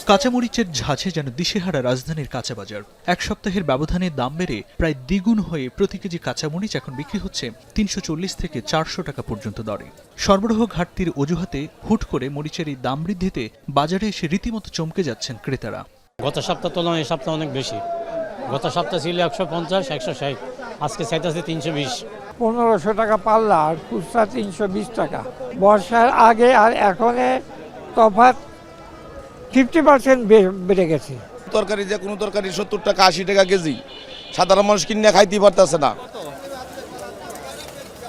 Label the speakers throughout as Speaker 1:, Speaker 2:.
Speaker 1: কাঁচামরিচের ঝাঁঝে যেন দিশেহারা রাজধানীর কাঁচা বাজার। এক সপ্তাহের ব্যবধানে দাম বেড়ে প্রায় দ্বিগুণ হয়ে প্রতি কেজি কাঁচামরিচ এখন বিক্রি হচ্ছে ৩৪০ থেকে ৪০০ টাকা পর্যন্ত দরে। সরবরাহ ঘাটতির অজুহাতে হুট করে মরিচের এই দাম বৃদ্ধিতে বাজারে এসে রীতিমতো চমকে যাচ্ছেন ক্রেতারা।
Speaker 2: গত সপ্তাহ তুলনায় এই সপ্তাহ অনেক বেশি। গত সপ্তাহ ছিল ১৫০, ১৬০, আজকে চাইতেছে ৩২০।
Speaker 3: ১৫০০ টাকা পাল্লা আর খুচরা ৩২০ টাকা। বর্ষার আগে আর এখনে তফাৎ 50% বেড়ে গেছে।
Speaker 4: তরকারি যে কোনো তরকারি ৭০ টাকা ৮০ টাকা কেজি, সাধারণ মানুষ কিনে খাইতে পারতেছে না।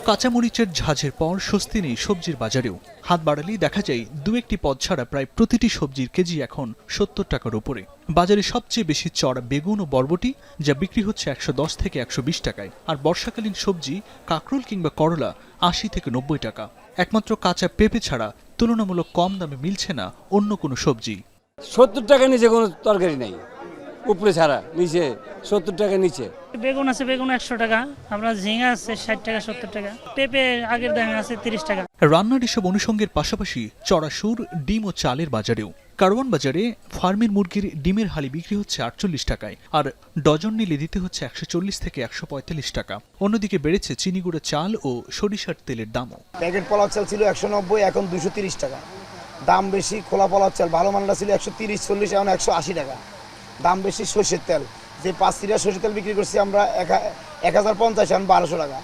Speaker 1: কাঁচামরিচের ঝাঁঝের পর স্বস্তি নেই সবজির বাজারেও। হাত বাড়ালেই দেখা যায় দু একটি পদ ছাড়া প্রায় প্রতিটি সবজির কেজি এখন ৭০ টাকার উপরে। বাজারে সবচেয়ে বেশি চড়া বেগুন ও বরবটি, যা বিক্রি হচ্ছে ১১০ থেকে ১২০ টাকায়। আর বর্ষাকালীন সবজি কাঁকরোল কিংবা করলা ৮০ থেকে ৯০ টাকা। একমাত্র কাঁচা পেঁপে ছাড়া তুলনামূলক কম দামে মিলছে না অন্য কোনো সবজি।
Speaker 5: ৭০ টাকা নিচে কোনো তরকারি নেই, উপরে ছাড়া নিচে ৭০ টাকা নিচে।
Speaker 6: বেগুন আছে, বেগুন ১০০ টাকা, আপনার ঝিঙা আছে ৬০ টাকা ৭০ টাকা, পেঁপে আগের দামে আছে ৩০ টাকা।
Speaker 1: রান্নার এসব অনুষঙ্গের পাশাপাশি চড়া সুর ডিম ও চালের বাজারেও। কারওয়ান বাজারে ফার্মের মুরগির ডিমের হালি বিক্রি হচ্ছে ৪৮ টাকায়, আর ডজন নিলে দিতে হচ্ছে ১৪০ থেকে ১৪৫ টাকা। অন্যদিকে বেড়েছে চিনিগুঁড়ো চাল ও সরিষার তেলের দামও।
Speaker 7: প্যাকেট পোলাও চাল ছিল ১৯০, এখন ২৩০ টাকা। দাম বেশি খোলা পোলাও চাল ভালো মানটা ছিল ১৩০-৪০, এখন ১৮০ টাকা। দাম বেশি সরষের তেল, যে ৫ লিটার সরষের তেল বিক্রি করছি আমরা ১০৫০, এখন ১২০০ টাকা।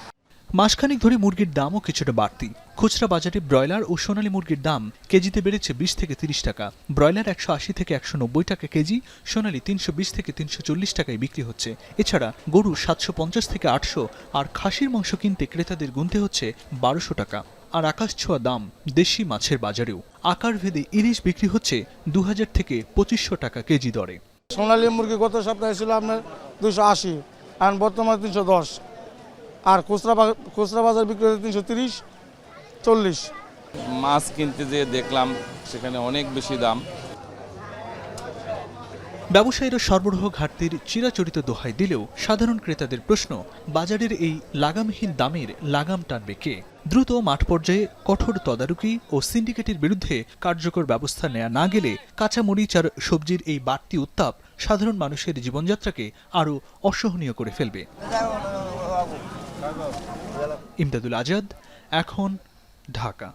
Speaker 1: মাসখানেক ধরে মুরগির দামও কিছুটা বাড়তি। খুচরা বাজারে ব্রয়লার ও সোনালী মুরগির দাম কেজিতে বেড়েছে ২০ থেকে ৩০ টাকা। ব্রয়লার ১৮০ থেকে ১৯০ টাকা কেজি, সোনালী ৩২০ থেকে ৩৪০ টাকায় বিক্রি হচ্ছে। এছাড়া গরু ৭৫০ থেকে ৮০০, আর খাসির মাংস কিনতে ক্রেতাদের গুনতে হচ্ছে ১২০০ টাকা। আর আকাশ ছোঁয়া দাম দেশি মাছের বাজারেও। আকার ভেদে ইলিশ বিক্রি হচ্ছে ২০০০ থেকে ২৫০০ টাকা কেজি দরে।
Speaker 8: সোনালী মুরগি গত সপ্তাহে ছিল আপনার ২৮০, আর বর্তমানে ৩১০। আর খুচরা বাজার বিক্রি হচ্ছে ৩৩০-৪০।
Speaker 4: মাছ কিনতে যেয়ে দেখলাম সেখানে অনেক বেশি দাম।
Speaker 1: ব্যবসায়ীরা সরবরাহ ঘাটতির চিরাচরিত দোহাই দিলেও সাধারণ ক্রেতাদের প্রশ্ন, বাজারের এই লাগামহীন দামের লাগাম টানবে কে? দ্রুত মাঠ পর্যায়ে কঠোর তদারকি ও সিন্ডিকেটের বিরুদ্ধে কার্যকর ব্যবস্থা নেওয়া না গেলে কাঁচামরিচ আর সবজির এই বাড়তি উত্তাপ সাধারণ মানুষের জীবনযাত্রাকে আরও অসহনীয় করে ফেলবে। ইমদাদুল আজাদ, এখন, ঢাকা।